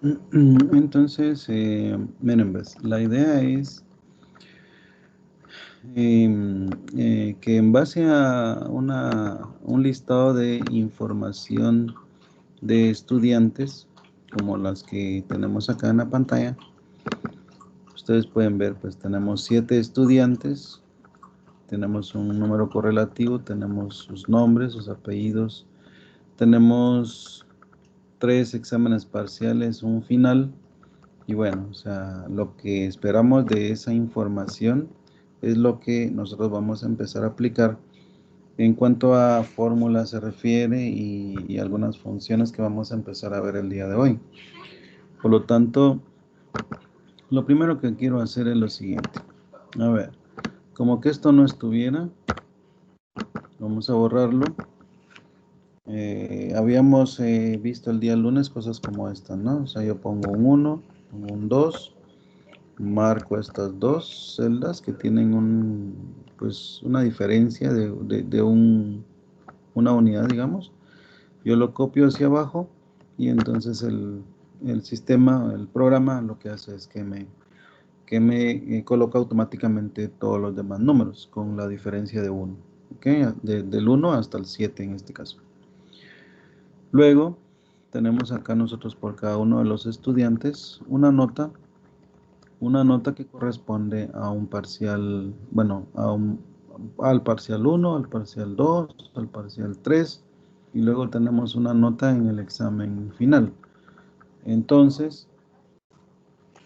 Entonces, miren, pues, la idea es que en base a un listado de información de estudiantes, como las que tenemos acá en la pantalla, ustedes pueden ver, pues tenemos 7 estudiantes, tenemos un número correlativo, tenemos sus nombres, sus apellidos, tenemos 3 exámenes parciales, un final. Y bueno, o sea, lo que esperamos de esa información es lo que nosotros vamos a empezar a aplicar en cuanto a fórmulas se refiere y algunas funciones que vamos a empezar a ver el día de hoy. Por lo tanto, lo primero que quiero hacer es lo siguiente. A ver, como que esto no estuviera, vamos a borrarlo. Habíamos visto el día lunes cosas como esta, ¿no? O sea, yo pongo un 1, pongo un 2. Marco estas dos celdas que tienen pues una diferencia de una unidad, digamos. Yo lo copio hacia abajo y entonces el sistema, el programa, lo que hace es que me coloca automáticamente todos los demás números con la diferencia de 1. ¿Ok? Del 1 hasta el 7 en este caso. Luego tenemos acá nosotros por cada uno de los estudiantes una nota que corresponde a un parcial, bueno, al parcial 1, al parcial 2, al parcial 3, y luego tenemos una nota en el examen final. Entonces,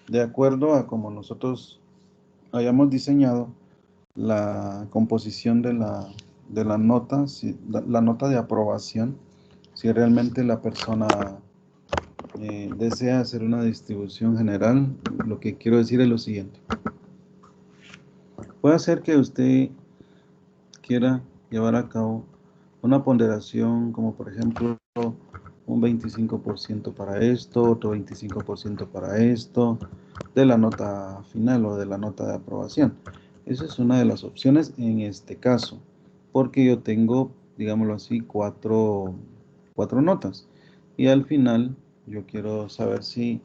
de acuerdo a como nosotros hayamos diseñado la composición de la nota, la nota de aprobación, si realmente la persona desea hacer una distribución general, lo que quiero decir es lo siguiente. Puede ser que usted quiera llevar a cabo una ponderación como por ejemplo un 25% para esto, otro 25% para esto, de la nota final o de la nota de aprobación. Esa es una de las opciones en este caso, porque yo tengo, digámoslo así, cuatro notas. Y al final yo quiero saber si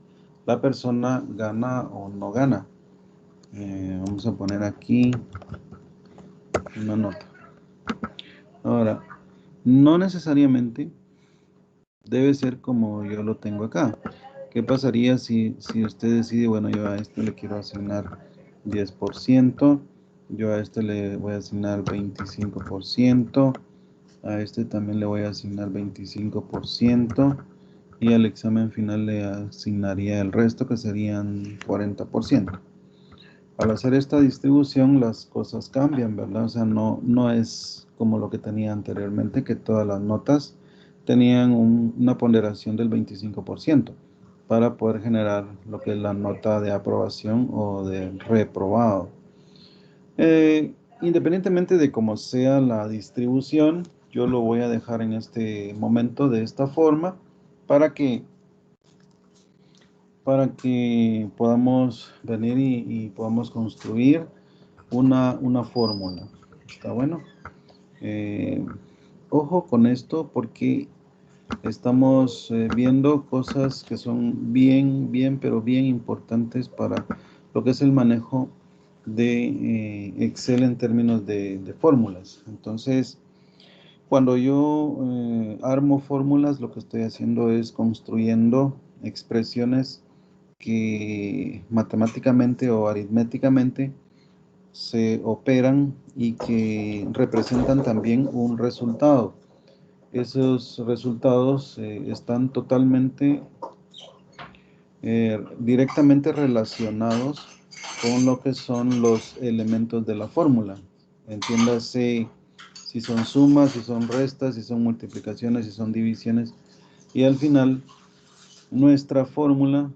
la persona gana o no gana. Vamos a poner aquí una nota. Ahora, no necesariamente debe ser como yo lo tengo acá. ¿Qué pasaría si usted decide, bueno, yo a este le quiero asignar 10%, yo a este le voy a asignar 25%, a este también le voy a asignar 25% y al examen final le asignaría el resto que serían 40%? Al hacer esta distribución las cosas cambian, ¿verdad? O sea, no es como lo que tenía anteriormente, que todas las notas tenían una ponderación del 25% para poder generar lo que es la nota de aprobación o de reprobado. Independientemente de cómo sea la distribución, yo lo voy a dejar en este momento de esta forma para que podamos venir y podamos construir una fórmula. ¿Está bueno? Eh, Ojo con esto porque estamos viendo cosas que son pero bien importantes para lo que es el manejo de Excel en términos de fórmulas. Entonces, cuando yo armo fórmulas, lo que estoy haciendo es construyendo expresiones que matemáticamente o aritméticamente se operan y que representan también un resultado. Esos resultados están totalmente directamente relacionados con lo que son los elementos de la fórmula. Entiéndase si son sumas, si son restas, si son multiplicaciones, si son divisiones. Y al final, nuestra fórmula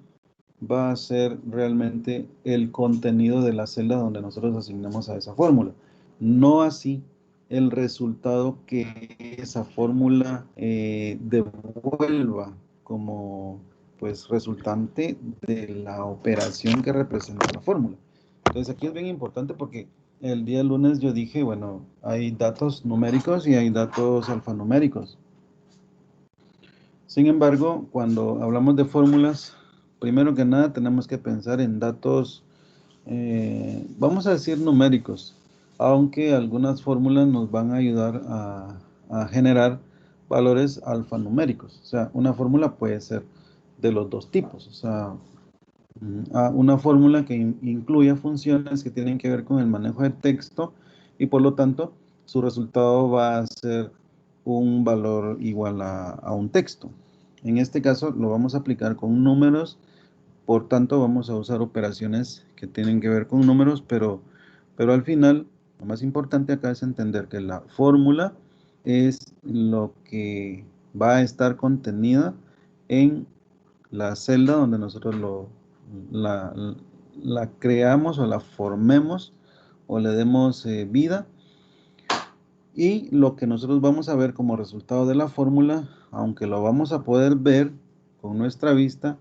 va a ser realmente el contenido de la celda donde nosotros asignamos a esa fórmula. No así el resultado que esa fórmula devuelva como pues resultante de la operación que representa la fórmula. Entonces aquí es bien importante porque el día lunes yo dije, bueno, hay datos numéricos y hay datos alfanuméricos. Sin embargo, cuando hablamos de fórmulas, primero que nada tenemos que pensar en datos, vamos a decir numéricos, aunque algunas fórmulas nos van a ayudar a generar valores alfanuméricos. O sea, una fórmula puede ser de los dos tipos. O sea, una fórmula que incluya funciones que tienen que ver con el manejo de texto y por lo tanto su resultado va a ser un valor igual a un texto. En este caso lo vamos a aplicar con números, por tanto vamos a usar operaciones que tienen que ver con números, pero al final lo más importante acá es entender que la fórmula es lo que va a estar contenida en la celda donde nosotros la, la creamos o la formemos o le demos vida. Y lo que nosotros vamos a ver como resultado de la fórmula, aunque lo vamos a poder ver con nuestra vista,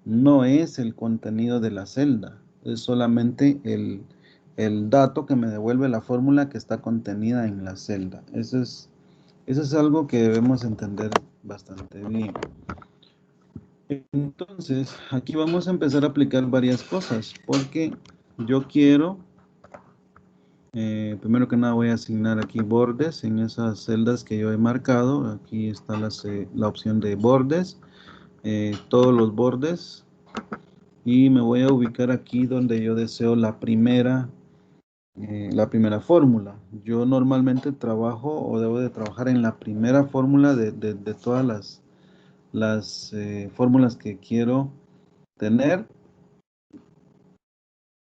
no es el contenido de la celda, es solamente el dato que me devuelve la fórmula que está contenida en la celda. Eso es algo que debemos entender bastante bien. Entonces, aquí vamos a empezar a aplicar varias cosas, porque yo quiero, primero que nada voy a asignar aquí bordes en esas celdas que yo he marcado. Aquí está la opción de bordes, todos los bordes, y me voy a ubicar aquí donde yo deseo la primera fórmula. Yo normalmente trabajo o debo de trabajar en la primera fórmula de todas las fórmulas que quiero tener.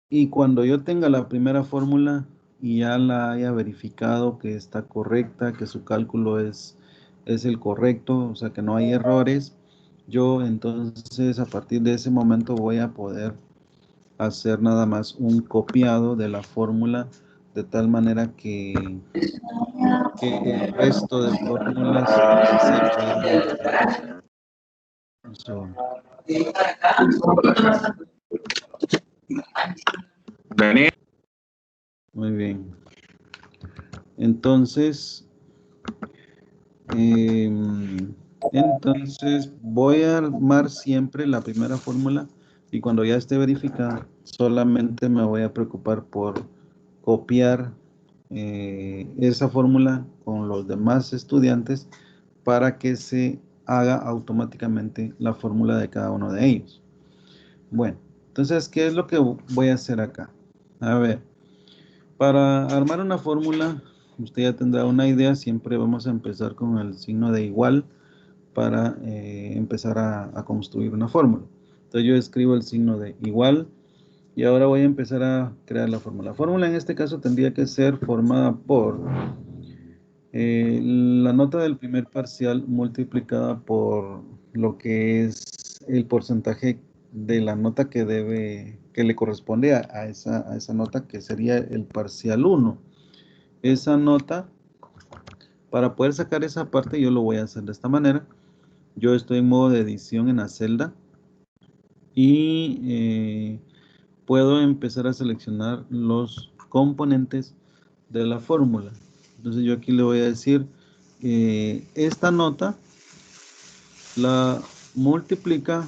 Y cuando yo tenga la primera fórmula y ya la haya verificado que está correcta, que su cálculo es el correcto, o sea que no hay errores, yo entonces a partir de ese momento voy a poder hacer nada más un copiado de la fórmula de tal manera que el resto de fórmulas se puedan. So, muy bien. Entonces, entonces voy a armar siempre la primera fórmula y cuando ya esté verificada, solamente me voy a preocupar por copiar esa fórmula con los demás estudiantes para que se haga automáticamente la fórmula de cada uno de ellos. Bueno, entonces, ¿qué es lo que voy a hacer acá? A ver, para armar una fórmula, usted ya tendrá una idea, siempre vamos a empezar con el signo de igual para empezar a construir una fórmula. Entonces yo escribo el signo de igual y ahora voy a empezar a crear la fórmula. La fórmula en este caso tendría que ser formada por la nota del primer parcial multiplicada por lo que es el porcentaje de la nota que le corresponde a esa nota, que sería el parcial 1. Esa nota, para poder sacar esa parte, yo lo voy a hacer de esta manera. Yo estoy en modo de edición en la celda y puedo empezar a seleccionar los componentes de la fórmula. Entonces yo aquí le voy a decir esta nota la multiplica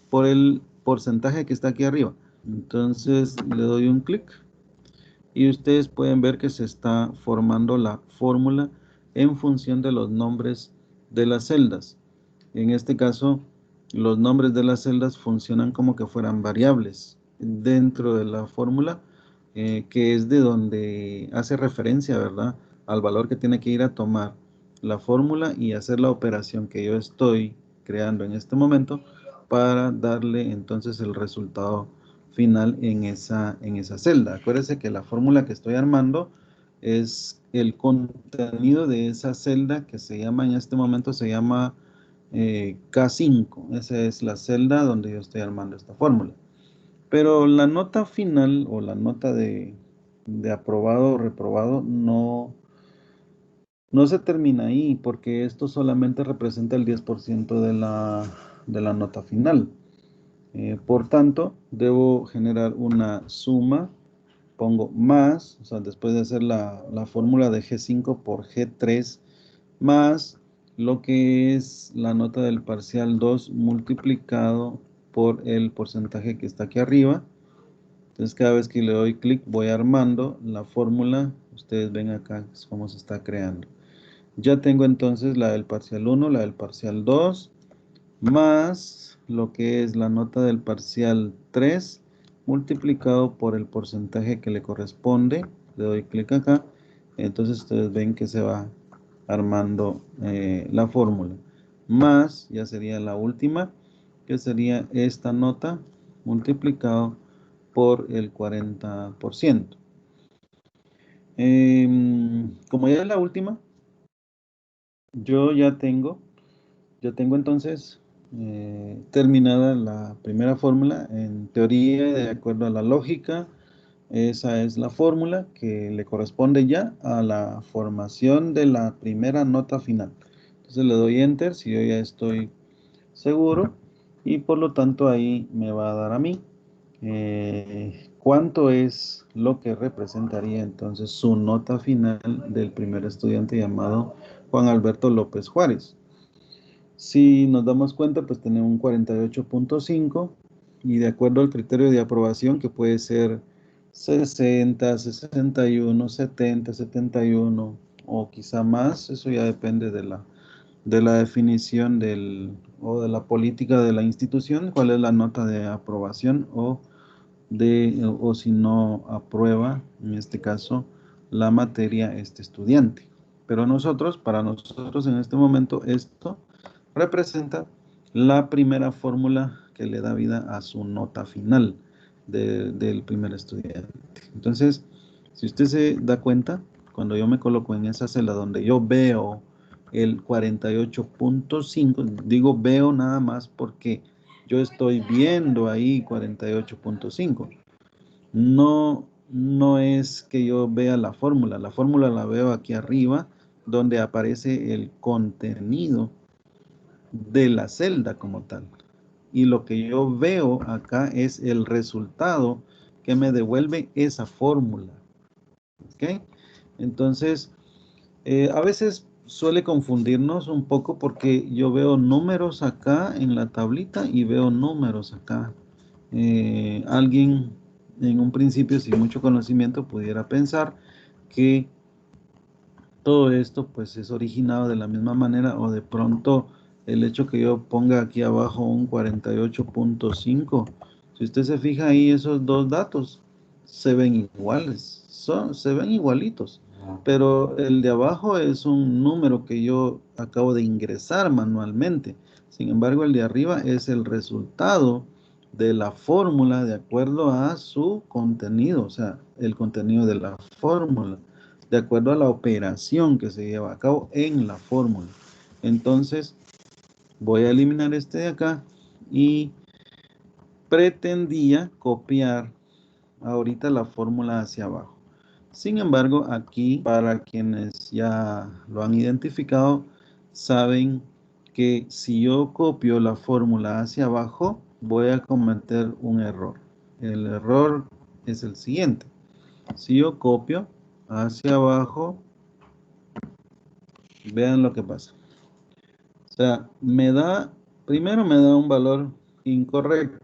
por el porcentaje que está aquí arriba. Entonces le doy un clic y ustedes pueden ver que se está formando la fórmula en función de los nombres de las celdas. En este caso, los nombres de las celdas funcionan como que fueran variables dentro de la fórmula, que es de donde hace referencia, ¿verdad?, al valor que tiene que ir a tomar la fórmula y hacer la operación que yo estoy creando en este momento para darle entonces el resultado final en esa celda. Acuérdense que la fórmula que estoy armando es el contenido de esa celda que se llama, en este momento se llama K5. Esa es la celda donde yo estoy armando esta fórmula. Pero la nota final o la nota de aprobado o reprobado no se termina ahí, porque esto solamente representa el 10% de la nota final. Por tanto, debo generar una suma, pongo más, o sea, después de hacer la fórmula de G5 por G3, más lo que es la nota del parcial 2 multiplicado por el porcentaje que está aquí arriba. Entonces cada vez que le doy clic voy armando la fórmula. Ustedes ven acá cómo se está creando. Ya tengo entonces la del parcial 1, la del parcial 2, más lo que es la nota del parcial 3 multiplicado por el porcentaje que le corresponde. Le doy clic acá. Entonces ustedes ven que se va armando la fórmula. Más, ya sería la última, que sería esta nota multiplicado por el 40%. Como ya es la última, yo ya tengo entonces terminada la primera fórmula. En teoría, de acuerdo a la lógica, esa es la fórmula que le corresponde ya a la formación de la primera nota final. Entonces le doy Enter si yo ya estoy seguro y por lo tanto ahí me va a dar a mí cuánto es lo que representaría entonces su nota final del primer estudiante llamado Juan Alberto López Juárez. Si nos damos cuenta, pues tenemos un 48.5 y de acuerdo al criterio de aprobación, que puede ser 60, 61, 70, 71 o quizá más, eso ya depende de la definición o de la política de la institución, cuál es la nota de aprobación o si no aprueba, en este caso, la materia este estudiante. Pero para nosotros en este momento, esto representa la primera fórmula que le da vida a su nota final del primer estudiante. Entonces, si usted se da cuenta, cuando yo me coloco en esa celda donde yo veo el 48.5, digo veo nada más porque yo estoy viendo ahí 48.5. No es que yo vea la fórmula la veo aquí arriba donde aparece el contenido de la celda como tal. Y lo que yo veo acá es el resultado que me devuelve esa fórmula. ¿Ok? Entonces, a veces suele confundirnos un poco porque yo veo números acá en la tablita y veo números acá. Alguien en un principio sin mucho conocimiento pudiera pensar que todo esto pues es originado de la misma manera o de pronto el hecho que yo ponga aquí abajo un 48.5, si usted se fija ahí esos dos datos se ven iguales, se ven igualitos, pero el de abajo es un número que yo acabo de ingresar manualmente, sin embargo el de arriba es el resultado de la fórmula de acuerdo a su contenido, o sea, el contenido de la fórmula de acuerdo a la operación que se lleva a cabo en la fórmula. Entonces, voy a eliminar este de acá y pretendía copiar ahorita la fórmula hacia abajo. Sin embargo, aquí, para quienes ya lo han identificado, saben que si yo copio la fórmula hacia abajo, voy a cometer un error. El error es el siguiente. Si yo copio hacia abajo, vean lo que pasa. O sea, primero me da un valor incorrecto.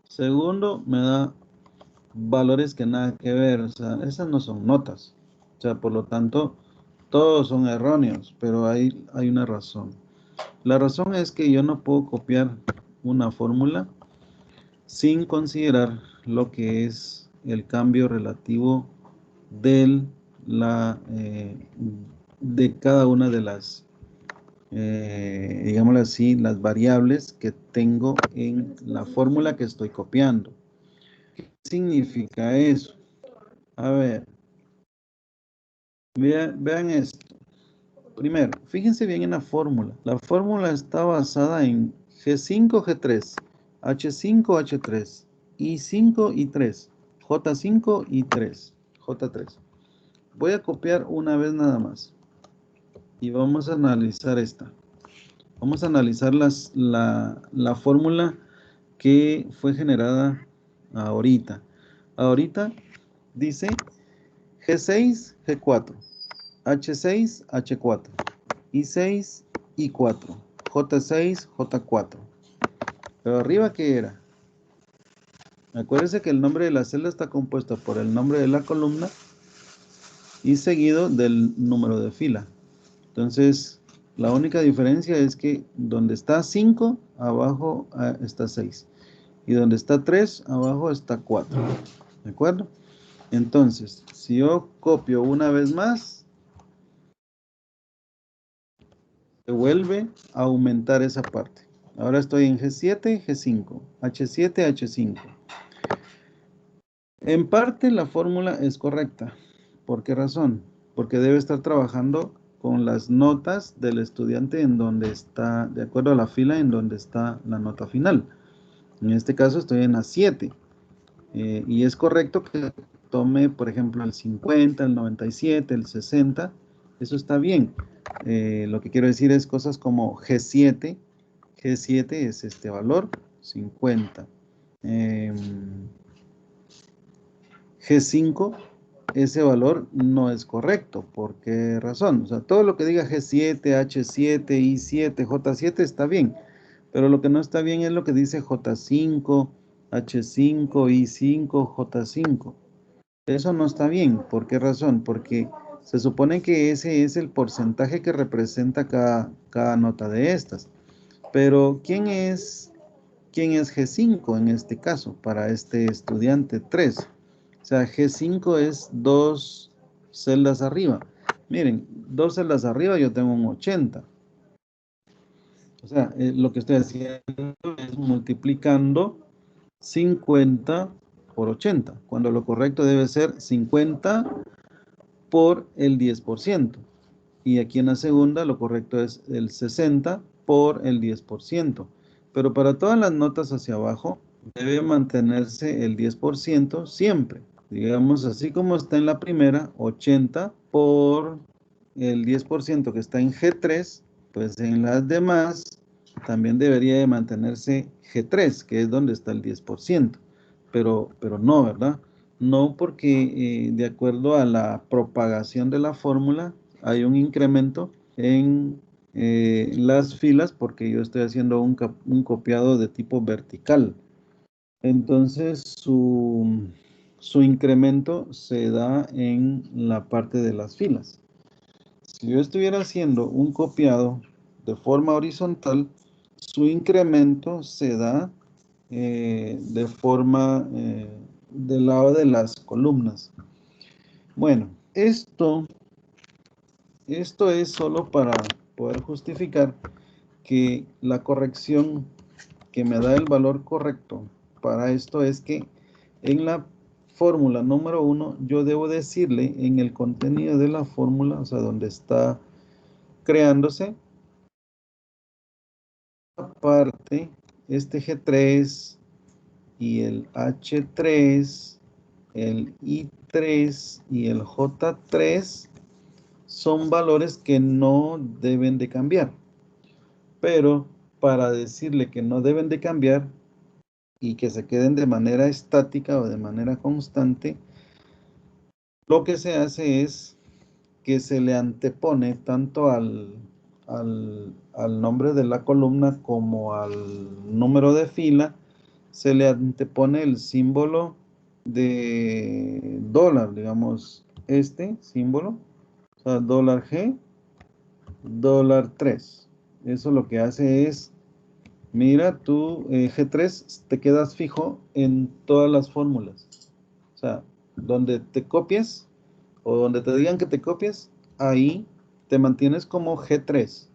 Segundo, me da valores que nada que ver. O sea, esas no son notas. O sea, por lo tanto, todos son erróneos, pero hay una razón. La razón es que yo no puedo copiar una fórmula sin considerar lo que es el cambio relativo del, de cada una de las digámoslo así, las variables que tengo en la fórmula que estoy copiando. ¿Qué significa eso? A ver, vean esto. Primero, fíjense bien en la fórmula. La fórmula está basada en G5, G3, H5, H3, I5 y 3, J5 y 3, J3. Voy a copiar una vez nada más. Y vamos a analizar esta. Vamos a analizar la fórmula que fue generada ahorita. Ahorita dice G6, G4, H6, H4, I6, I4, J6, J4. Pero arriba, ¿qué era? Acuérdense que el nombre de la celda está compuesto por el nombre de la columna y seguido del número de fila. Entonces, la única diferencia es que donde está 5, abajo está 6. Y donde está 3, abajo está 4. ¿De acuerdo? Entonces, si yo copio una vez más, se vuelve a aumentar esa parte. Ahora estoy en G7, G5, H7, H5. En parte la fórmula es correcta. ¿Por qué razón? Porque debe estar trabajando con las notas del estudiante en donde está, de acuerdo a la fila en donde está la nota final. En este caso estoy en A7. Y es correcto que tome, por ejemplo, el 50, el 97, el 60. Eso está bien. Lo que quiero decir es cosas como G7. G7 es este valor, 50. G5, ese valor no es correcto. ¿Por qué razón? O sea, todo lo que diga G7, H7, I7, J7 está bien. Pero lo que no está bien es lo que dice J5, H5, I5, J5. Eso no está bien. ¿Por qué razón? Porque se supone que ese es el porcentaje que representa cada nota de estas. Pero ¿quién es G5 en este caso para este estudiante 3? O sea, G5 es 2 celdas arriba. Miren, 2 celdas arriba yo tengo un 80. O sea, lo que estoy haciendo es multiplicando 50 por 80, cuando lo correcto debe ser 50 por el 10%. Y aquí en la segunda lo correcto es el 60 por el 10%. Pero para todas las notas hacia abajo debe mantenerse el 10% siempre. Digamos, así como está en la primera, 80 por el 10% que está en G3, pues en las demás también debería de mantenerse G3, que es donde está el 10%. Pero no, ¿verdad? No, porque de acuerdo a la propagación de la fórmula hay un incremento en las filas porque yo estoy haciendo un copiado de tipo vertical. Entonces su incremento se da en la parte de las filas. Si yo estuviera haciendo un copiado de forma horizontal, su incremento se da de forma del lado de las columnas. Bueno, esto es solo para poder justificar que la corrección que me da el valor correcto para esto es que en la fórmula número 1 yo debo decirle en el contenido de la fórmula, o sea, donde está creándose, aparte, este G3 y el H3, el I3 y el J3 son valores que no deben de cambiar. Pero para decirle que no deben de cambiar y que se queden de manera estática o de manera constante, lo que se hace es que se le antepone tanto al nombre de la columna como al número de fila, se le antepone el símbolo de dólar, digamos, este símbolo, o sea, dólar G, dólar 3. Eso lo que hace es, mira, tú G3 te quedas fijo en todas las fórmulas. O sea, donde te copies o donde te digan que te copies, ahí te mantienes como G3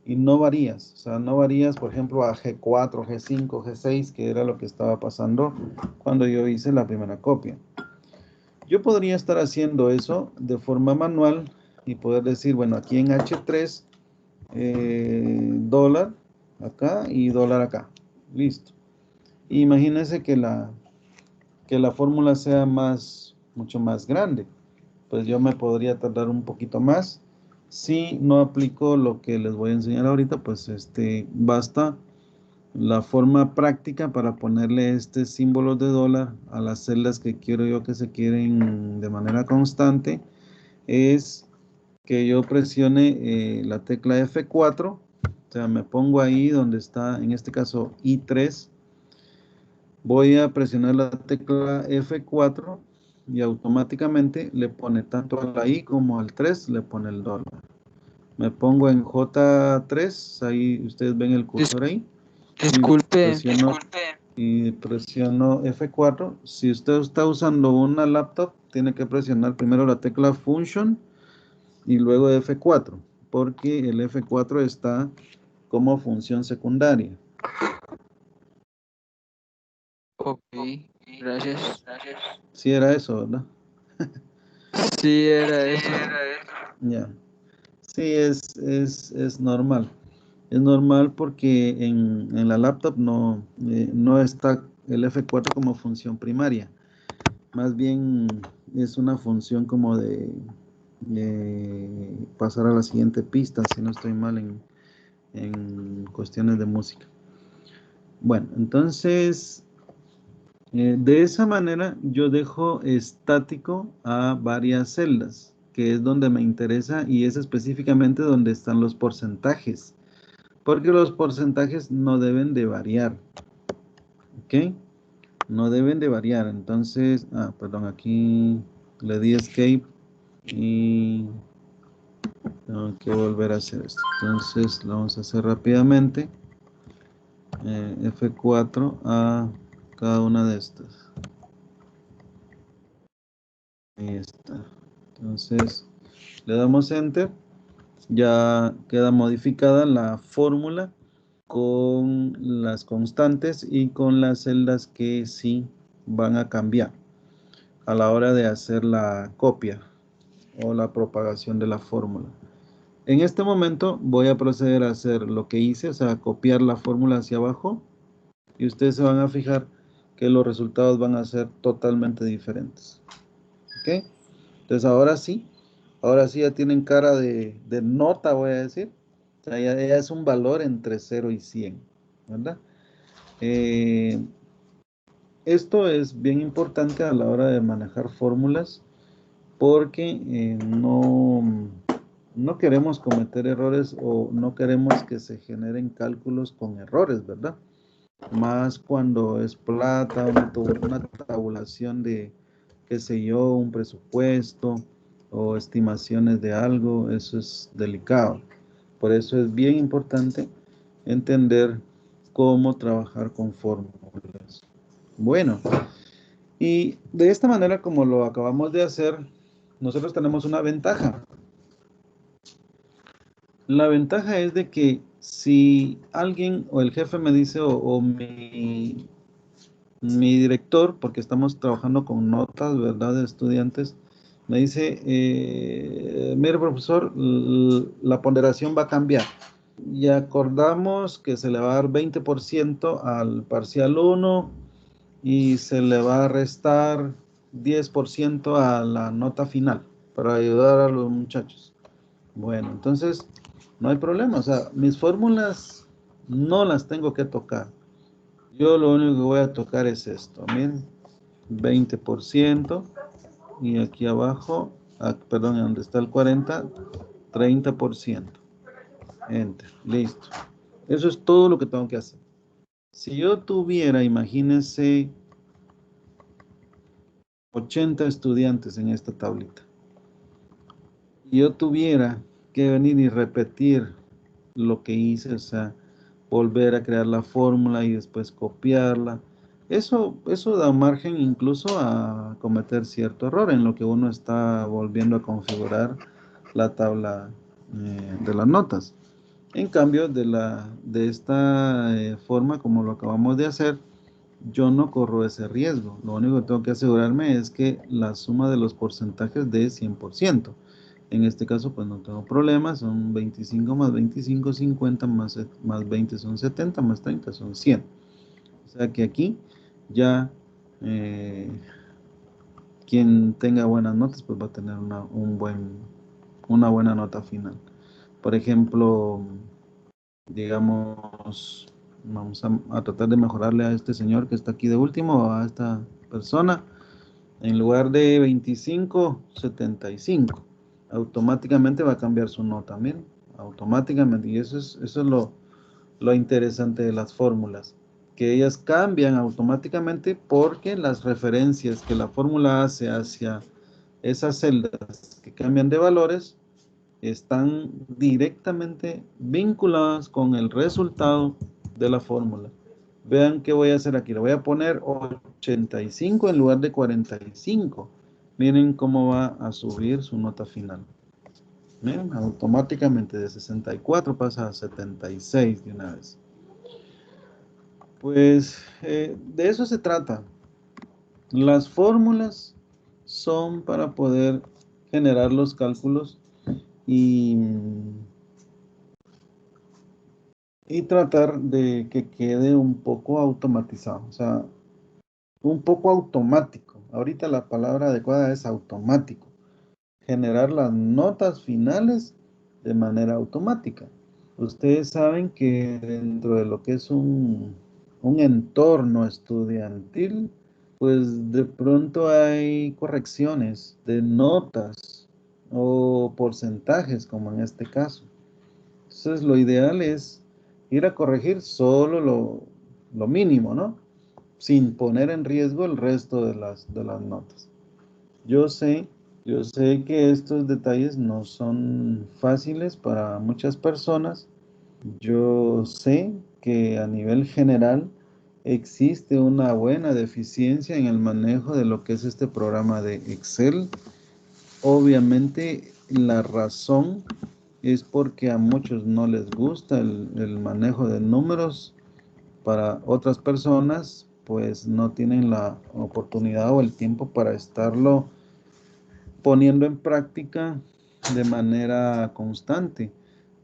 y no varías. O sea, no varías, por ejemplo, a G4, G5, G6, que era lo que estaba pasando cuando yo hice la primera copia. Yo podría estar haciendo eso de forma manual y poder decir, bueno, aquí en H3, dólar acá y dólar acá. Listo. Imagínense que la fórmula sea mucho más grande. Pues yo me podría tardar un poquito más. Si no aplico lo que les voy a enseñar ahorita, pues basta la forma práctica para ponerle este símbolo de dólar a las celdas que quiero yo que se quieren de manera constante. Es que yo presione la tecla F4, o sea, me pongo ahí donde está, en este caso, I3. Voy a presionar la tecla F4 y automáticamente le pone tanto a la I como al 3, le pone el dólar. Me pongo en J3, ahí ustedes ven el cursor ahí. Disculpe. Y presiono F4. Si usted está usando una laptop, tiene que presionar primero la tecla Function y luego F4, porque el F4 está como función secundaria. Ok, gracias. Sí era eso, ¿verdad? Sí, era eso. Ya. Sí, es normal. Es normal porque en la laptop no está el F4 como función primaria. Más bien es una función como de pasar a la siguiente pista, si no estoy mal en cuestiones de música. Bueno, entonces de esa manera yo dejo estático a varias celdas, que es donde me interesa y es específicamente donde están los porcentajes, porque los porcentajes no deben de variar, ¿ok? No deben de variar, entonces, perdón, aquí le di escape y tengo que volver a hacer esto. Entonces lo vamos a hacer rápidamente. F4 a cada una de estas. Ahí está. Entonces le damos Enter. Ya queda modificada la fórmula con las constantes y con las celdas que sí van a cambiar a la hora de hacer la copia o la propagación de la fórmula. En este momento voy a proceder a hacer lo que hice, o sea, copiar la fórmula hacia abajo y ustedes se van a fijar que los resultados van a ser totalmente diferentes. ¿Ok? Entonces ahora sí ya tienen cara de nota, voy a decir. O sea, ya es un valor entre 0 y 100, ¿verdad? Eh, Esto es bien importante a la hora de manejar fórmulas porque no queremos cometer errores o no queremos que se generen cálculos con errores, ¿verdad? Más cuando es plata, una tabulación de, qué sé yo, un presupuesto o estimaciones de algo, eso es delicado. Por eso es bien importante entender cómo trabajar con fórmulas. Bueno, y de esta manera como lo acabamos de hacer, nosotros tenemos una ventaja. La ventaja es de que si alguien o el jefe me dice o mi director, porque estamos trabajando con notas, ¿verdad?, de estudiantes, me dice, mire profesor, la ponderación va a cambiar. Y acordamos que se le va a dar 20% al parcial 1 y se le va a restar 10% a la nota final para ayudar a los muchachos. Bueno, entonces no hay problema, o sea, mis fórmulas no las tengo que tocar. Yo lo único que voy a tocar es esto, miren, 20% y aquí abajo, perdón, donde está el 40, 30%. Enter, listo. Eso es todo lo que tengo que hacer. Si yo tuviera, imagínense, 80 estudiantes en esta tablita, y yo tuviera que venir y repetir lo que hice, o sea, volver a crear la fórmula y después copiarla. Eso da margen incluso a cometer cierto error en lo que uno está volviendo a configurar la tabla de las notas. En cambio, de esta forma, como lo acabamos de hacer, yo no corro ese riesgo. Lo único que tengo que asegurarme es que la suma de los porcentajes dé 100%. En este caso, pues no tengo problemas, son 25 más 25, 50 más 20 son 70, más 30 son 100. O sea que aquí ya quien tenga buenas notas, pues va a tener una buena nota final. Por ejemplo, digamos, vamos a tratar de mejorarle a este señor que está aquí de último, a esta persona, en lugar de 25, 75. Automáticamente va a cambiar su nota, miren, automáticamente. Y eso es lo interesante de las fórmulas, que ellas cambian automáticamente porque las referencias que la fórmula hace hacia esas celdas que cambian de valores están directamente vinculadas con el resultado de la fórmula. Vean qué voy a hacer aquí. Le voy a poner 85 en lugar de 45. Miren cómo va a subir su nota final. Miren, automáticamente de 64 pasa a 76 de una vez. Pues de eso se trata. Las fórmulas son para poder generar los cálculos y tratar de que quede un poco automatizado, o sea, un poco automático. Ahorita la palabra adecuada es automático. Generar las notas finales de manera automática. Ustedes saben que dentro de lo que es un entorno estudiantil, pues de pronto hay correcciones de notas o porcentajes, como en este caso. Entonces, lo ideal es ir a corregir solo lo mínimo, ¿no? Sin poner en riesgo el resto de las notas. Yo sé, yo sé que estos detalles no son fáciles para muchas personas. Yo sé que a nivel general existe una buena deficiencia en el manejo de lo que es este programa de Excel. Obviamente, la razón es porque a muchos no les gusta el manejo de números. Para otras personas, pues no tienen la oportunidad o el tiempo para estarlo poniendo en práctica de manera constante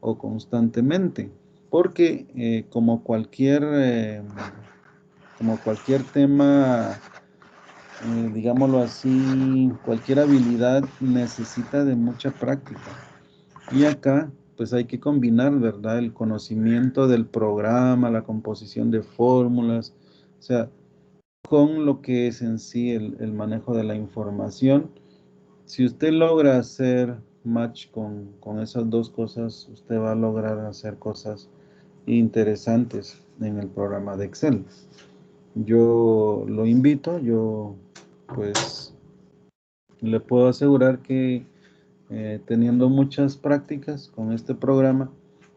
o constantemente. Porque como cualquier tema, digámoslo así, cualquier habilidad necesita de mucha práctica. Y acá, pues hay que combinar, ¿verdad? El conocimiento del programa, la composición de fórmulas, o sea, con lo que es en sí el manejo de la información. Si usted logra hacer match con esas dos cosas, usted va a lograr hacer cosas interesantes en el programa de Excel. Yo lo invito, yo pues le puedo asegurar que teniendo muchas prácticas con este programa,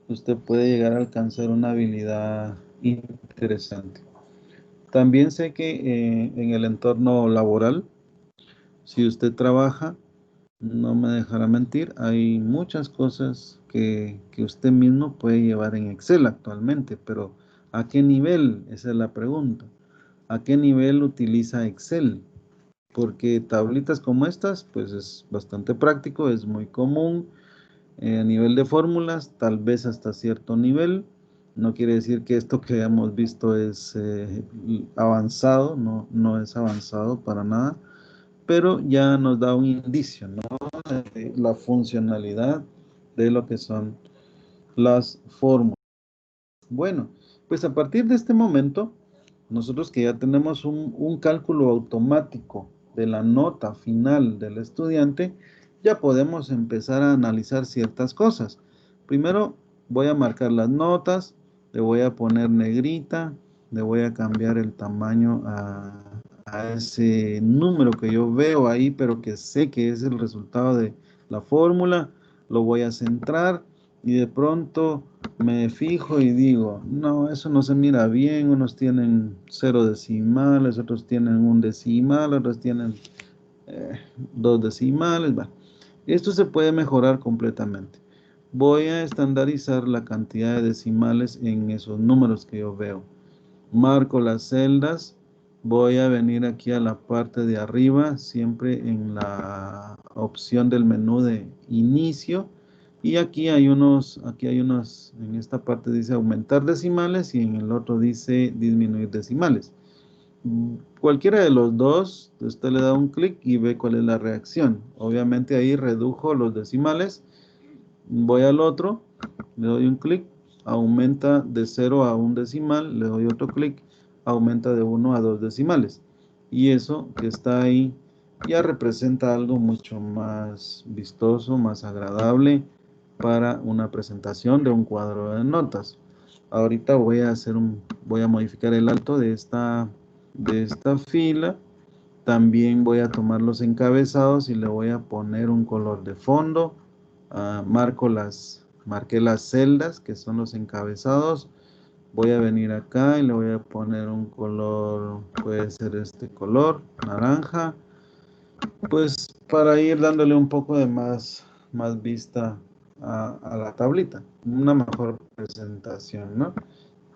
usted puede llegar a alcanzar una habilidad interesante. También sé que en el entorno laboral, si usted trabaja, no me dejará mentir, hay muchas cosas que usted mismo puede llevar en Excel actualmente, pero ¿a qué nivel? Esa es la pregunta. ¿A qué nivel utiliza Excel? Porque tablitas como estas, pues es bastante práctico, es muy común. A nivel de fórmulas, tal vez hasta cierto nivel. No quiere decir que esto que hemos visto es avanzado, no, no es avanzado para nada, pero ya nos da un indicio, ¿no? De la funcionalidad de lo que son las fórmulas. Bueno, pues a partir de este momento, nosotros que ya tenemos un cálculo automático de la nota final del estudiante, ya podemos empezar a analizar ciertas cosas. Primero voy a marcar las notas, le voy a poner negrita, le voy a cambiar el tamaño a ese número que yo veo ahí, pero que sé que es el resultado de la fórmula. Lo voy a centrar y de pronto me fijo y digo, no, eso no se mira bien, unos tienen 0 decimales, otros tienen un decimal, otros tienen 2 decimales. Va. Esto se puede mejorar completamente. Voy a estandarizar la cantidad de decimales en esos números que yo veo. Marco las celdas, voy a venir aquí a la parte de arriba, siempre en la opción del menú de inicio. Y aquí hay unos, en esta parte dice aumentar decimales y en el otro dice disminuir decimales. Cualquiera de los dos, usted le da un clic y ve cuál es la reacción. Obviamente ahí redujo los decimales. Voy al otro, le doy un clic, aumenta de 0 a un decimal, le doy otro clic, aumenta de 1 a 2 decimales. Y eso que está ahí ya representa algo mucho más vistoso, más agradable para una presentación de un cuadro de notas. Ahorita voy a modificar el alto de esta fila. También voy a tomar los encabezados y le voy a poner un color de fondo. Marqué las celdas que son los encabezados. Voy a venir acá y le voy a poner un color, puede ser este color, naranja. Pues para ir dándole un poco de más vista a la tablita, una mejor presentación, ¿no?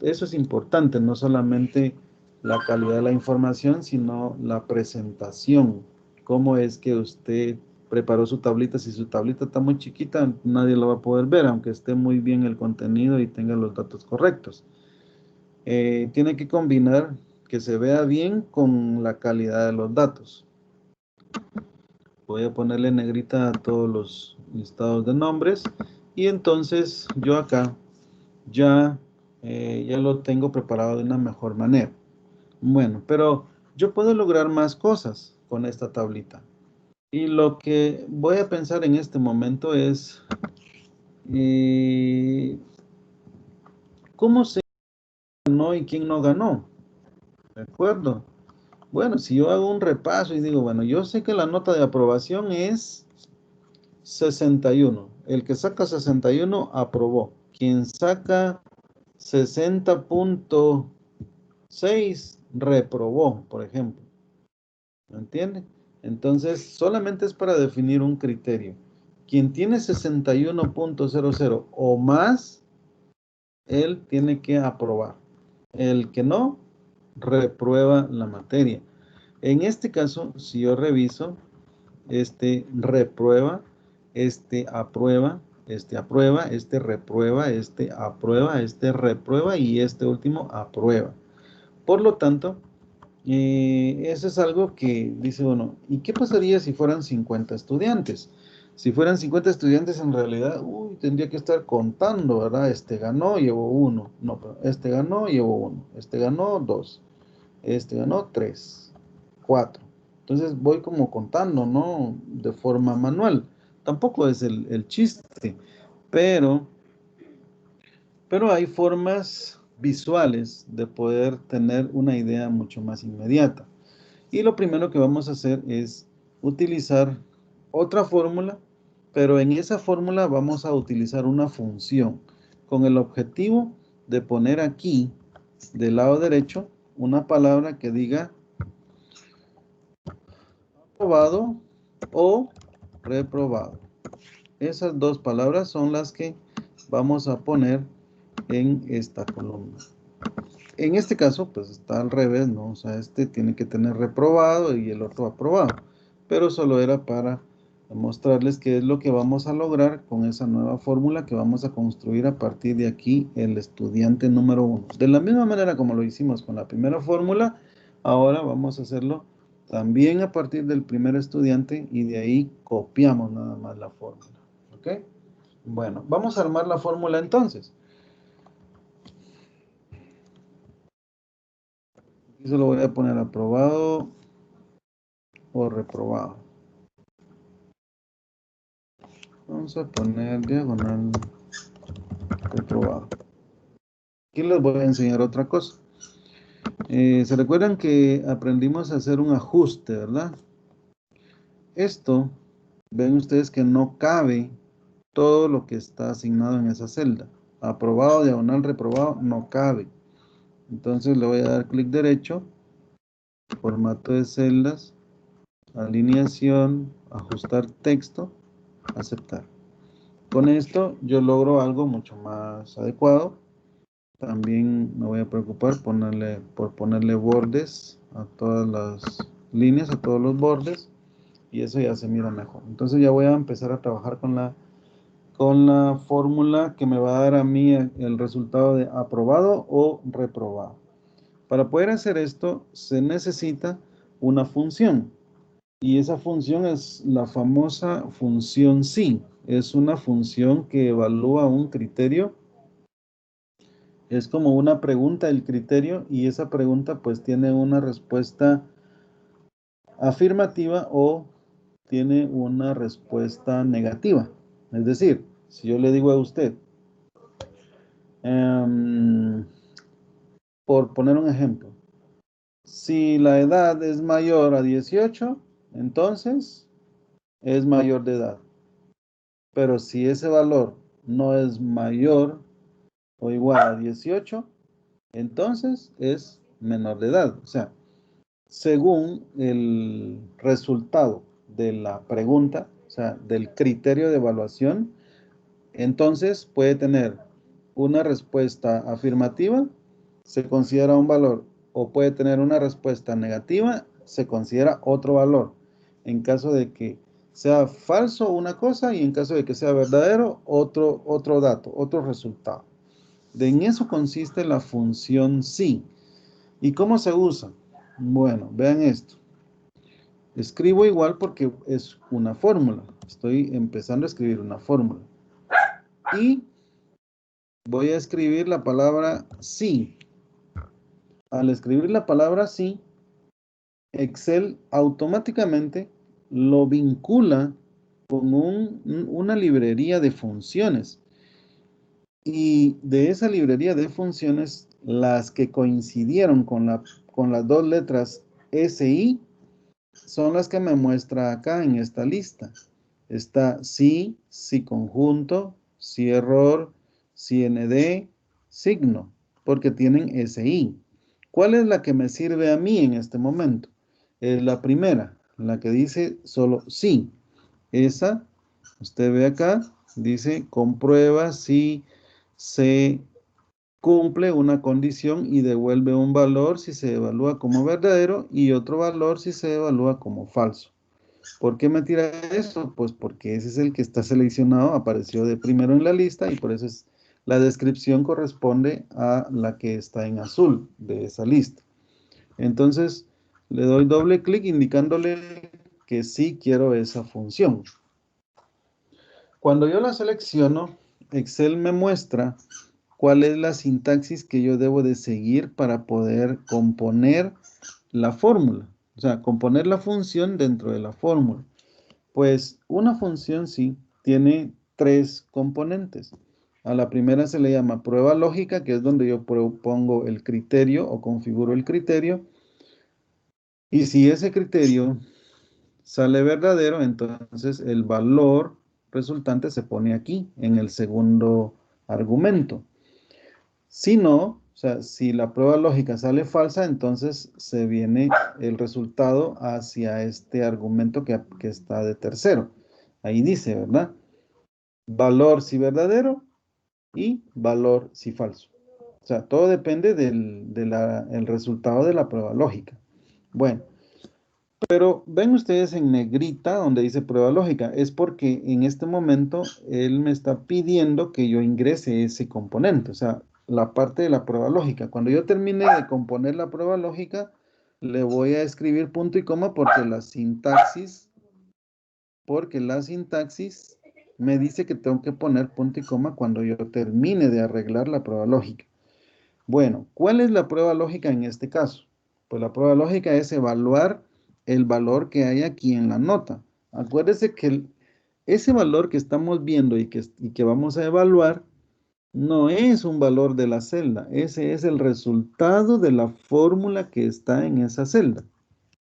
Eso es importante, no solamente la calidad de la información, sino la presentación. ¿Cómo es que usted preparó su tablita? Si su tablita está muy chiquita, nadie lo va a poder ver, aunque esté muy bien el contenido y tenga los datos correctos. Tiene que combinar que se vea bien con la calidad de los datos. Voy a ponerle negrita a todos los listados de nombres y entonces yo acá ya lo tengo preparado de una mejor manera. Bueno, pero yo puedo lograr más cosas con esta tablita. Y lo que voy a pensar en este momento es, ¿cómo se ganó y quién no ganó? ¿De acuerdo? Bueno, si yo hago un repaso y digo, bueno, yo sé que la nota de aprobación es 61. El que saca 61 aprobó. Quien saca 60.6 reprobó, por ejemplo. ¿Me entiende? Entonces, solamente es para definir un criterio. Quien tiene 61.00 o más, él tiene que aprobar. El que no, reprueba la materia. En este caso, si yo reviso, este reprueba, este aprueba, este reprueba, este aprueba, este reprueba y este último aprueba. Por lo tanto, eso es algo que dice uno, ¿y qué pasaría si fueran 50 estudiantes? Si fueran 50 estudiantes, en realidad, tendría que estar contando, ¿verdad? Este ganó, llevó 1. No, pero este ganó, llevó 1. Este ganó 2. Este ganó 3, 4. Entonces voy como contando, ¿no? De forma manual. Tampoco es el chiste, pero hay formas visuales de poder tener una idea mucho más inmediata. Y lo primero que vamos a hacer es utilizar otra fórmula, pero en esa fórmula vamos a utilizar una función con el objetivo de poner aquí del lado derecho una palabra que diga aprobado o reprobado. Esas dos palabras son las que vamos a poner en esta columna. En este caso, pues está al revés, ¿no? O sea, este tiene que tener reprobado y el otro aprobado. Pero solo era para mostrarles qué es lo que vamos a lograr con esa nueva fórmula que vamos a construir a partir de aquí el estudiante número 1. De la misma manera como lo hicimos con la primera fórmula, ahora vamos a hacerlo también a partir del primer estudiante y de ahí copiamos nada más la fórmula. ¿Ok? Bueno, vamos a armar la fórmula entonces. Aquí se lo voy a poner aprobado o reprobado. Vamos a poner diagonal reprobado. Aquí les voy a enseñar otra cosa. ¿Se recuerdan que aprendimos a hacer un ajuste, verdad? Esto, ven ustedes que no cabe todo lo que está asignado en esa celda. Aprobado, diagonal, reprobado, no cabe. Entonces le voy a dar clic derecho, formato de celdas, alineación, ajustar texto, aceptar. Con esto yo logro algo mucho más adecuado. También me voy a preocupar por ponerle bordes a todas las líneas, a todos los bordes, y eso ya se mira mejor. Entonces ya voy a empezar a trabajar con la fórmula que me va a dar a mí el resultado de aprobado o reprobado. Para poder hacer esto se necesita una función. Y esa función es la famosa función sí. Es una función que evalúa un criterio. Es como una pregunta del criterio y esa pregunta pues tiene una respuesta afirmativa o tiene una respuesta negativa. Es decir, si yo le digo a usted, Por poner un ejemplo, si la edad es mayor a 18, entonces es mayor de edad. Pero si ese valor no es mayor o igual a 18, entonces es menor de edad. O sea, según el resultado de la pregunta, o sea, del criterio de evaluación, entonces puede tener una respuesta afirmativa, se considera un valor, o puede tener una respuesta negativa, se considera otro valor. En caso de que sea falso una cosa y en caso de que sea verdadero, otro dato, otro resultado. En eso consiste la función sí. ¿Y cómo se usa? Bueno, vean esto. Escribo igual porque es una fórmula. Estoy empezando a escribir una fórmula. Y voy a escribir la palabra sí. Al escribir la palabra sí, Excel automáticamente lo vincula con una librería de funciones. Y de esa librería de funciones, las que coincidieron con las dos letras SI son las que me muestra acá en esta lista. Está sí, sí conjunto, sí error, sí nd, signo, porque tienen SI. ¿Cuál es la que me sirve a mí en este momento? Es la primera, la que dice solo sí. Esa, usted ve acá, dice comprueba si se cumple una condición y devuelve un valor si se evalúa como verdadero y otro valor si se evalúa como falso. ¿Por qué me tira eso? Pues porque ese es el que está seleccionado, apareció de primero en la lista y por eso la descripción corresponde a la que está en azul de esa lista. Entonces, le doy doble clic indicándole que sí quiero esa función. Cuando yo la selecciono, Excel me muestra cuál es la sintaxis que yo debo de seguir para poder componer la fórmula. O sea, componer la función dentro de la fórmula. Pues una función sí tiene tres componentes. A la primera se le llama prueba lógica, que es donde yo pongo el criterio o configuro el criterio. Y si ese criterio sale verdadero, entonces el valor resultante se pone aquí, en el segundo argumento. Si no, o sea, si la prueba lógica sale falsa, entonces se viene el resultado hacia este argumento que está de tercero. Ahí dice, ¿verdad? Valor si verdadero y valor si falso. O sea, todo depende del resultado de la prueba lógica. Bueno, pero ven ustedes en negrita donde dice prueba lógica. Es porque en este momento él me está pidiendo que yo ingrese ese componente, o sea, la parte de la prueba lógica. Cuando yo termine de componer la prueba lógica, le voy a escribir punto y coma porque la sintaxis me dice que tengo que poner punto y coma cuando yo termine de arreglar la prueba lógica. Bueno, ¿cuál es la prueba lógica en este caso? Pues la prueba lógica es evaluar el valor que hay aquí en la nota. Acuérdese que ese valor que estamos viendo y que vamos a evaluar no es un valor de la celda, ese es el resultado de la fórmula que está en esa celda.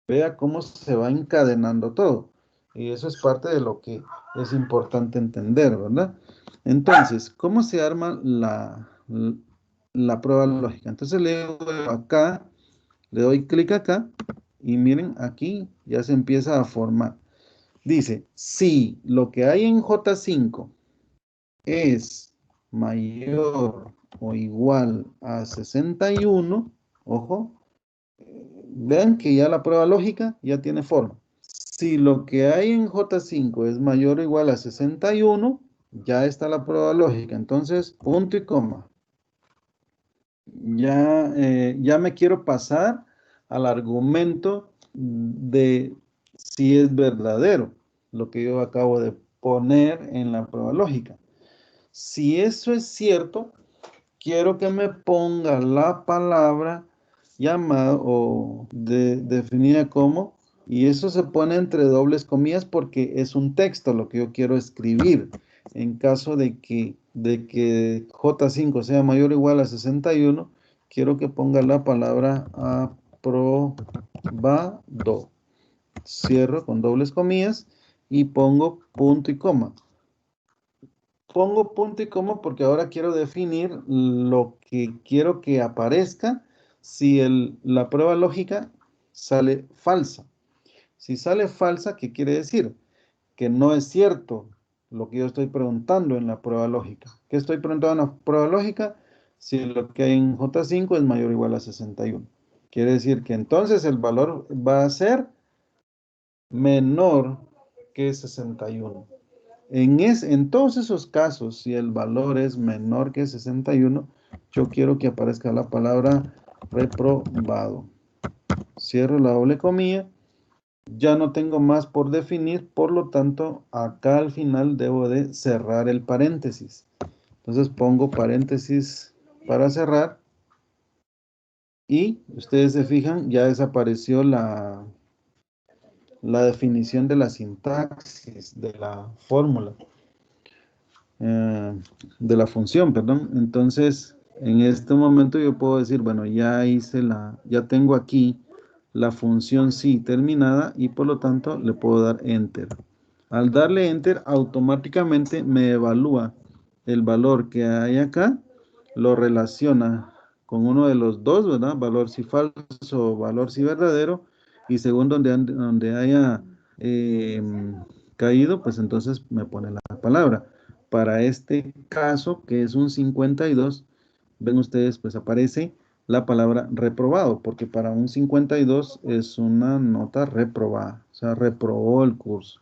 Vea cómo se va encadenando todo. Y eso es parte de lo que es importante entender, ¿verdad? Entonces, ¿cómo se arma la prueba lógica? Entonces le doy acá, le doy clic acá y miren, aquí ya se empieza a formar. Dice, si lo que hay en J5 es mayor o igual a 61, ojo, vean que ya la prueba lógica ya tiene forma. Si lo que hay en J5 es mayor o igual a 61, ya está la prueba lógica. Entonces, punto y coma. Ya me quiero pasar al argumento de si es verdadero lo que yo acabo de poner en la prueba lógica. Si eso es cierto, quiero que me ponga la palabra llamada o definida como, y eso se pone entre dobles comillas porque es un texto lo que yo quiero escribir. En caso de que de que J5 sea mayor o igual a 61, quiero que ponga la palabra aprobado. Cierro con dobles comillas y pongo punto y coma. Pongo punto y coma porque ahora quiero definir lo que quiero que aparezca si la prueba lógica sale falsa. Si sale falsa, ¿qué quiere decir? Que no es cierto lo que yo estoy preguntando en la prueba lógica. ¿Qué estoy preguntando en la prueba lógica? Si lo que hay en J5 es mayor o igual a 61. Quiere decir que entonces el valor va a ser menor que 61. En todos esos casos, si el valor es menor que 61, yo quiero que aparezca la palabra reprobado. Cierro la doble comilla. Ya no tengo más por definir, por lo tanto, acá al final debo de cerrar el paréntesis. Entonces pongo paréntesis para cerrar y ustedes se fijan, ya desapareció la definición de la sintaxis, de la fórmula. De la función, perdón. Entonces, en este momento yo puedo decir, bueno, ya tengo aquí la función sí terminada y por lo tanto le puedo dar enter. Al darle enter, automáticamente me evalúa el valor que hay acá, lo relaciona con uno de los dos, ¿verdad? Valor si falso, valor si verdadero, y según donde haya caído, pues entonces me pone la palabra. Para este caso, que es un 52, ven ustedes, pues aparece la palabra reprobado, porque para un 52 es una nota reprobada, o sea, reprobó el curso.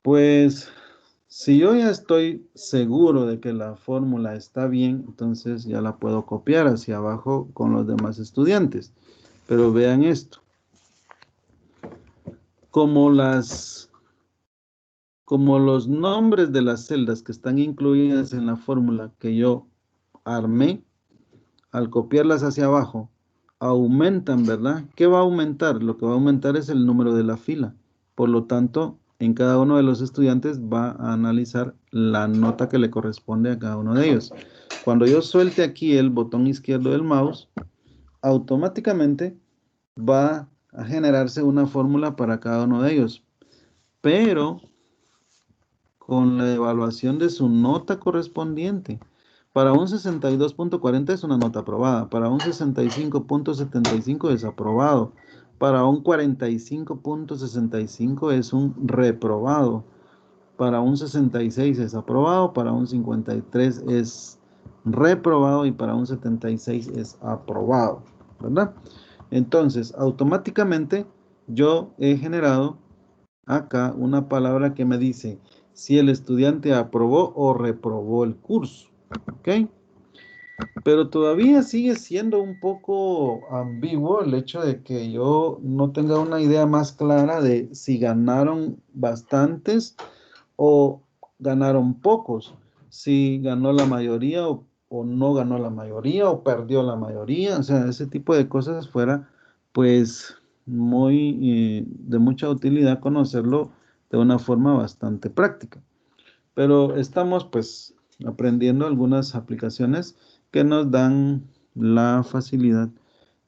Pues, si yo ya estoy seguro de que la fórmula está bien, entonces ya la puedo copiar hacia abajo con los demás estudiantes. Pero vean esto. Como los nombres de las celdas que están incluidas en la fórmula que yo armé, al copiarlas hacia abajo, aumentan, ¿verdad? ¿Qué va a aumentar? Lo que va a aumentar es el número de la fila. Por lo tanto, en cada uno de los estudiantes va a analizar la nota que le corresponde a cada uno de ellos. Cuando yo suelte aquí el botón izquierdo del mouse, automáticamente va a generarse una fórmula para cada uno de ellos. Pero con la evaluación de su nota correspondiente. Para un 62.40 es una nota aprobada, para un 65.75 es aprobado, para un 45.65 es un reprobado, para un 66 es aprobado, para un 53 es reprobado y para un 76 es aprobado, ¿verdad? Entonces, automáticamente yo he generado acá una palabra que me dice si el estudiante aprobó o reprobó el curso, ¿ok? Pero todavía sigue siendo un poco ambiguo el hecho de que yo no tenga una idea más clara de si ganaron bastantes o ganaron pocos, si ganó la mayoría o no ganó la mayoría o perdió la mayoría, o sea, ese tipo de cosas fuera pues muy de mucha utilidad conocerlo de una forma bastante práctica. Pero estamos pues aprendiendo algunas aplicaciones que nos dan la facilidad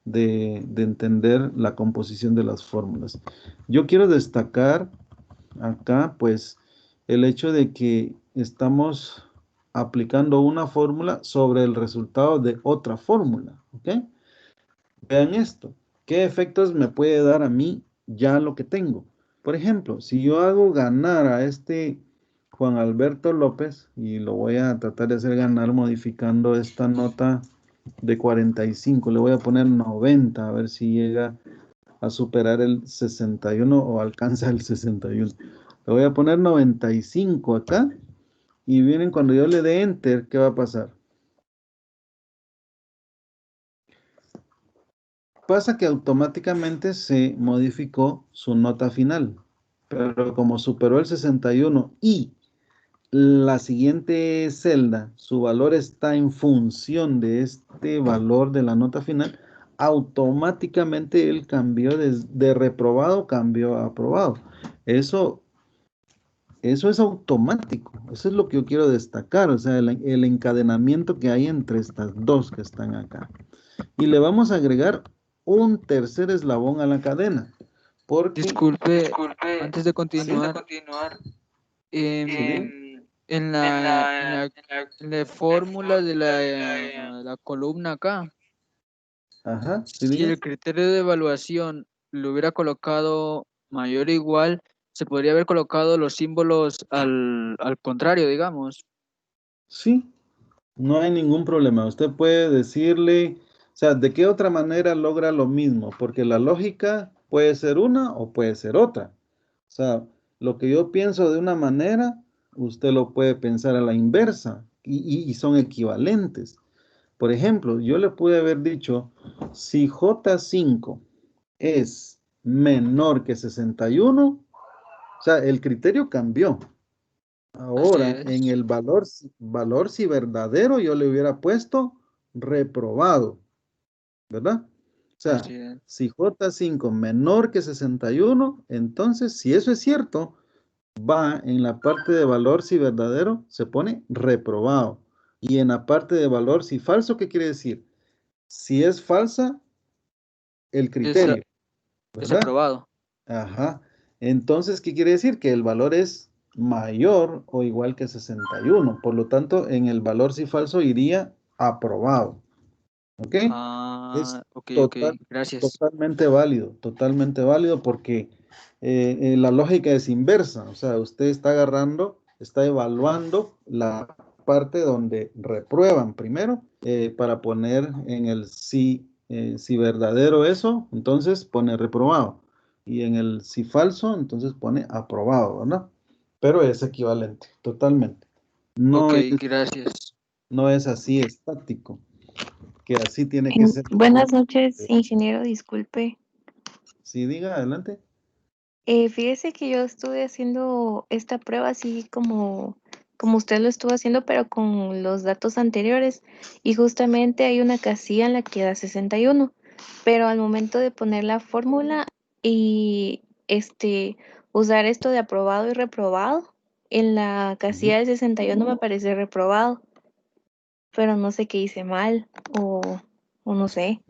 de entender la composición de las fórmulas. Yo quiero destacar acá pues el hecho de que estamos aplicando una fórmula sobre el resultado de otra fórmula, ¿ok? Vean esto, ¿qué efectos me puede dar a mí ya lo que tengo? Por ejemplo, si yo hago ganar a este Juan Alberto López, y lo voy a tratar de hacer ganar modificando esta nota de 45, le voy a poner 90, a ver si llega a superar el 61 o alcanza el 61. Le voy a poner 95 acá, y miren, cuando yo le dé Enter, ¿qué va a pasar? Pasa que automáticamente se modificó su nota final, pero como superó el 61 y la siguiente celda, su valor está en función de este valor de la nota final, automáticamente él cambió de reprobado, cambió a aprobado. Eso eso es automático. Eso es lo que yo quiero destacar, o sea, el encadenamiento que hay entre estas dos que están acá. Y le vamos a agregar un tercer eslabón a la cadena, porque, Disculpe, Disculpe, antes de antes de continuar, continuar, em, ¿sí digo? en en la, en la, la, en la, en la la fórmula de fórmula de la columna acá, Ajá, ¿sí si digo? el criterio de evaluación lo hubiera colocado mayor o igual, se podría haber colocado los símbolos al contrario, digamos. Sí, no hay ningún problema. Usted puede decirle, o sea, ¿de qué otra manera logra lo mismo? Porque la lógica puede ser una o puede ser otra. O sea, lo que yo pienso de una manera, usted lo puede pensar a la inversa y son equivalentes. Por ejemplo, yo le pude haber dicho, si J5 es menor que 61, o sea, el criterio cambió. Así Ahora, en es, el valor si verdadero, yo le hubiera puesto reprobado, ¿verdad? O sea, así es. si J5 menor que 61, entonces, si eso es cierto, va en la parte de valor si verdadero, se pone reprobado. Y en la parte de valor si falso, ¿qué quiere decir? Si es falsa, el Es, criterio, es ¿verdad? aprobado. Ajá. Entonces, ¿qué quiere decir? Que el valor es mayor o igual que 61. Por lo tanto, en el valor si falso iría aprobado. ¿Ok? Es Ah, ok, ok, gracias. totalmente válido porque la lógica es inversa. O sea, usted está agarrando, está evaluando la parte donde reprueban primero para poner en el si verdadero eso, entonces pone reprobado. Y en el si falso, entonces pone aprobado, ¿verdad? Pero es equivalente, totalmente. Ok, No es, gracias. no es así estático, que así tiene que ser. Buenas noches, ingeniero, disculpe. Sí, diga, adelante. Fíjese que yo estuve haciendo esta prueba así como usted lo estuvo haciendo, pero con los datos anteriores. Y justamente hay una casilla en la que da 61, pero al momento de poner la fórmula y usar esto de aprobado y reprobado, en la Ujú. casilla de 61 me aparece reprobado, pero no sé qué hice mal o no sé.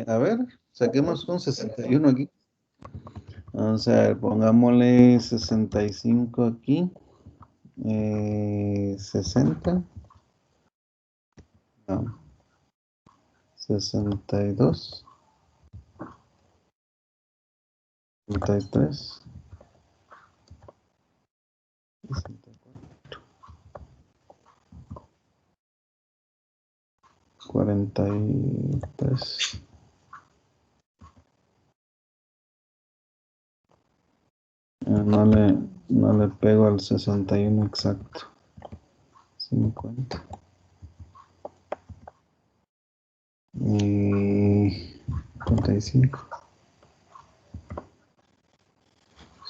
A ver, saquemos un 61 aquí. Vamos a ver, pongámosle 65 aquí. 60. No, 62. 63. 43. No le pego al 61 exacto. 50. Y 55.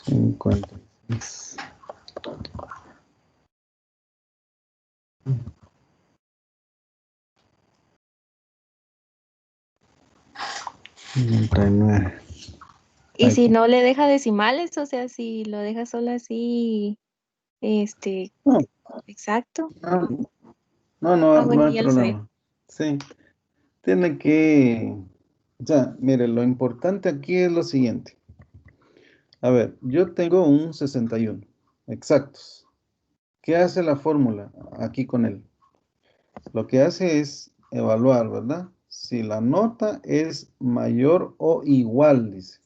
56. 59. Y Ahí si está. no le deja decimales, o sea, si lo deja solo así, No, exacto. no, no, no Bueno, hay ya lo sabía. problema. Sí, tiene que, o sea, mire, lo importante aquí es lo siguiente. A ver, yo tengo un 61, exactos. ¿Qué hace la fórmula aquí con él? Lo que hace es evaluar, ¿verdad? Si la nota es mayor o igual, dice.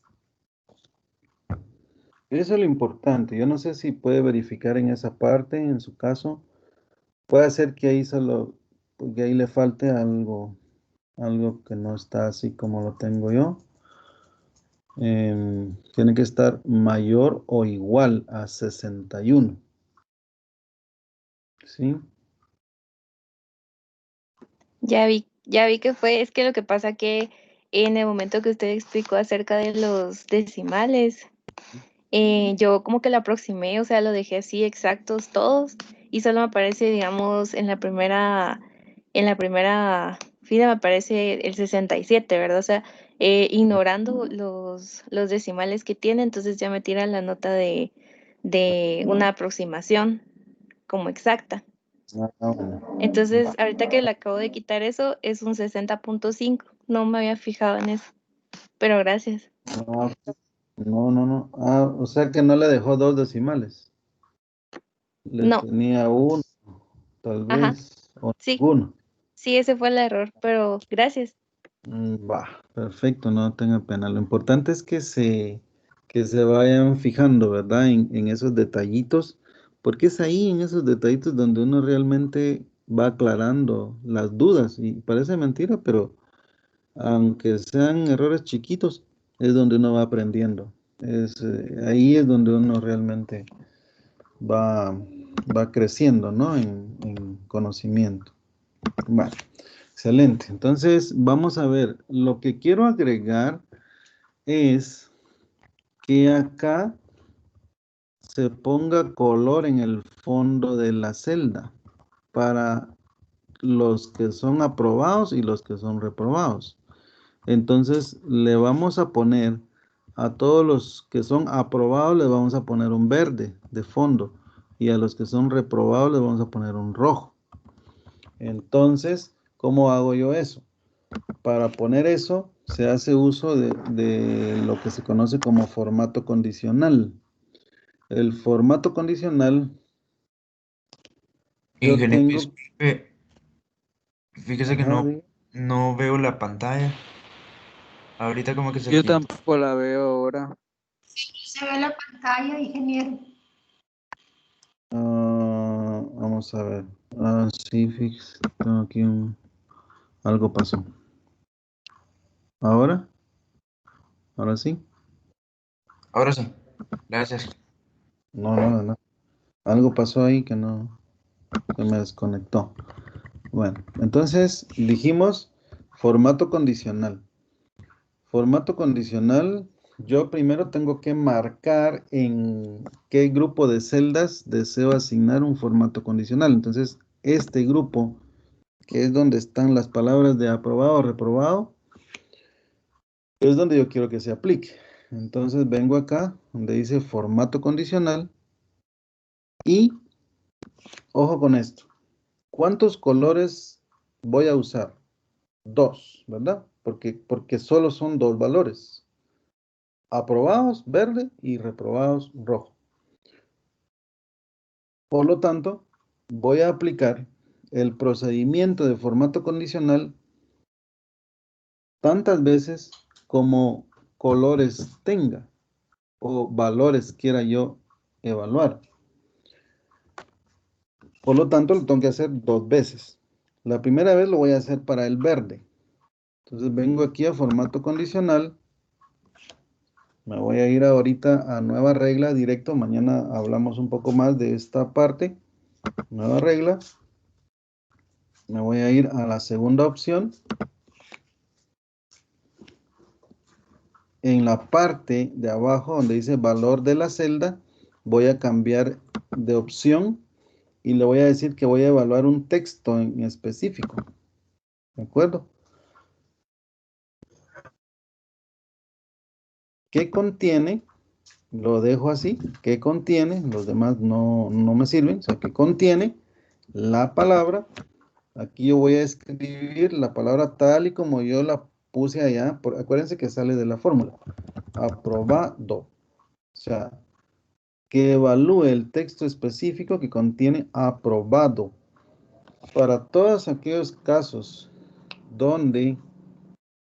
Eso es lo importante. Yo no sé si puede verificar en esa parte, en su caso. Puede ser que ahí solo, que ahí le falte algo que no está así como lo tengo yo. Tiene que estar mayor o igual a 61. ¿Sí? Ya vi que fue, es que lo que pasa que en el momento que usted explicó acerca de los decimales, yo como que lo aproximé, o sea, lo dejé así exactos todos y solo me aparece, digamos, en la primera fila me aparece el 67, ¿verdad? O sea, ignorando los decimales que tiene, entonces ya me tira la nota de una aproximación como exacta. Bueno. Entonces, ahorita que le acabo de quitar eso, es un 60.5. No me había fijado en eso, pero gracias. Ah, no. Ah, o sea que no le dejó 2 decimales. Le No, tenía 1, tal ajá, vez, o sí, ninguno. sí, ese fue el error, pero gracias. Va, perfecto, no tenga pena. Lo importante es que se vayan fijando, ¿verdad? En esos detallitos, porque es ahí, en esos detallitos, donde uno realmente va aclarando las dudas. Y parece mentira, pero aunque sean errores chiquitos, es donde uno va aprendiendo. Ahí es donde uno realmente va, va creciendo, ¿no? En conocimiento. Vale, excelente. Entonces, vamos a ver. Lo que quiero agregar es que acá se ponga color en el fondo de la celda para los que son aprobados y los que son reprobados. Entonces, le vamos a poner a todos los que son aprobados, les vamos a poner un verde de fondo. Y a los que son reprobados, les vamos a poner un rojo. Entonces, ¿cómo hago yo eso? Para poner eso, se hace uso de lo que se conoce como formato condicional. El formato condicional, yo Ingeniero, tengo... disculpe, fíjese que Ajá, no veo la pantalla. Ahorita como que se Yo quitó. tampoco la veo ahora. Se ve la pantalla, ingeniero. vamos a ver. Sí, tengo aquí algo pasó. ¿Ahora? ¿Ahora sí? Ahora sí, gracias. No. Algo pasó ahí que no, se me desconectó. Bueno, entonces dijimos formato condicional. Formato condicional, yo primero tengo que marcar en qué grupo de celdas deseo asignar un formato condicional. Entonces, este grupo, que es donde están las palabras de aprobado o reprobado, es donde yo quiero que se aplique. Entonces, vengo acá, donde dice formato condicional, y ojo con esto. ¿Cuántos colores voy a usar? 2, ¿verdad? Porque solo son 2 valores. Aprobados, verde, y reprobados, rojo. Por lo tanto, voy a aplicar el procedimiento de formato condicional tantas veces como colores tenga o valores quiera yo evaluar. Por lo tanto, lo tengo que hacer 2 veces. La primera vez lo voy a hacer para el verde. Entonces vengo aquí a formato condicional. Me voy a ir ahorita a nueva regla directo. Mañana hablamos un poco más de esta parte. Nueva regla. Me voy a ir a la segunda opción. En la parte de abajo donde dice valor de la celda, voy a cambiar de opción y le voy a decir que voy a evaluar un texto en específico. ¿De acuerdo? ¿Qué contiene? Lo dejo así. ¿Qué contiene? Los demás no me sirven. O sea, ¿qué contiene la palabra? Aquí yo voy a escribir la palabra tal y como yo la puse allá. Acuérdense que sale de la fórmula. Aprobado. O sea, que evalúe el texto específico que contiene aprobado. Para todos aquellos casos donde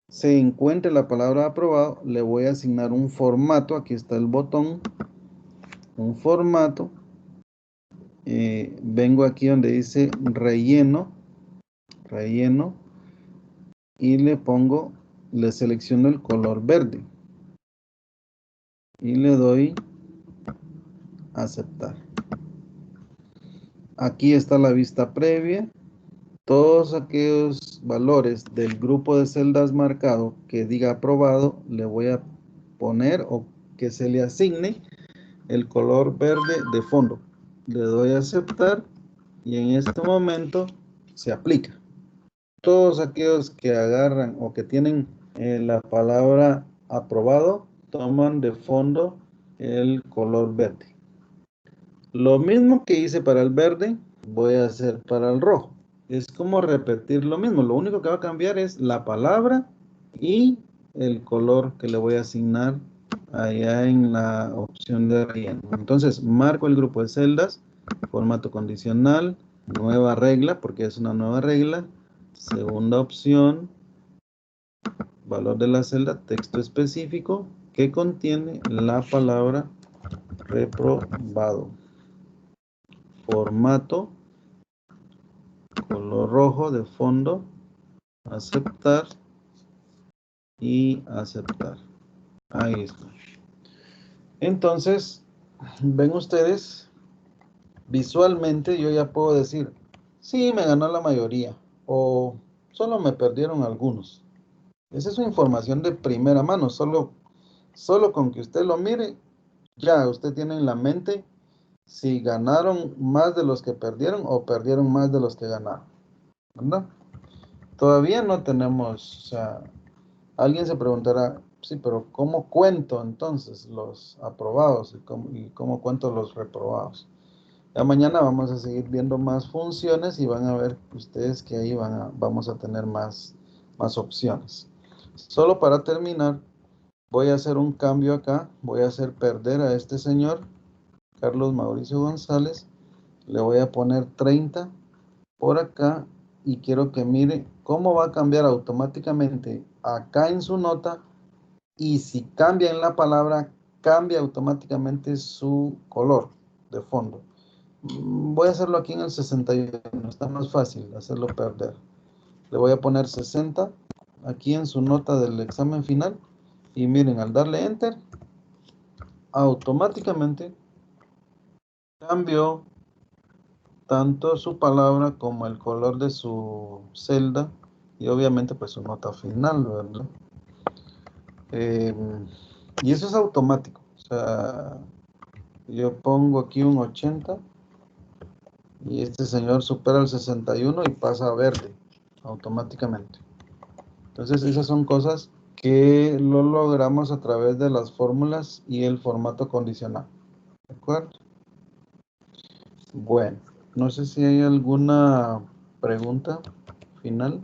se encuentre la palabra aprobado, le voy a asignar un formato. Aquí está el botón. Un formato. Vengo aquí donde dice relleno. Relleno. Y le selecciono el color verde. Y le doy aceptar. Aquí está la vista previa. Todos aquellos valores del grupo de celdas marcado que diga aprobado, le voy a poner o que se le asigne el color verde de fondo. Le doy a aceptar y en este momento se aplica. Todos aquellos que agarran o que tienen la palabra aprobado, toman de fondo el color verde. Lo mismo que hice para el verde, voy a hacer para el rojo. Es como repetir lo mismo. Lo único que va a cambiar es la palabra y el color que le voy a asignar allá en la opción de relleno. Entonces, marco el grupo de celdas, formato condicional, nueva regla, porque es una nueva regla. Segunda opción, valor de la celda, texto específico que contiene la palabra reprobado. Formato, color rojo de fondo, aceptar y aceptar. Ahí está. Entonces, ven ustedes, visualmente yo ya puedo decir, sí, me ganó la mayoría o solo me perdieron algunos. Esa es una información de primera mano, solo con que usted lo mire, ya usted tiene en la mente si ganaron más de los que perdieron o perdieron más de los que ganaron, ¿verdad? Todavía no tenemos, o sea, alguien se preguntará, sí, pero ¿cómo cuento entonces los aprobados y cómo cuento los reprobados? Ya mañana vamos a seguir viendo más funciones y van a ver ustedes que ahí vamos a tener más opciones. Solo para terminar, voy a hacer un cambio acá, voy a hacer perder a este señor, Carlos Mauricio González, le voy a poner 30 por acá y quiero que mire cómo va a cambiar automáticamente acá en su nota y si cambia en la palabra, cambia automáticamente su color de fondo. Voy a hacerlo aquí en el 61, está más fácil hacerlo perder. Le voy a poner 60 aquí en su nota del examen final y miren, al darle enter, automáticamente cambió tanto su palabra como el color de su celda y obviamente pues su nota final, ¿verdad? Y eso es automático, o sea, yo pongo aquí un 80 y este señor supera el 61 y pasa a verde automáticamente. Entonces esas son cosas que lo logramos a través de las fórmulas y el formato condicional, ¿de acuerdo? Bueno, no sé si hay alguna pregunta final.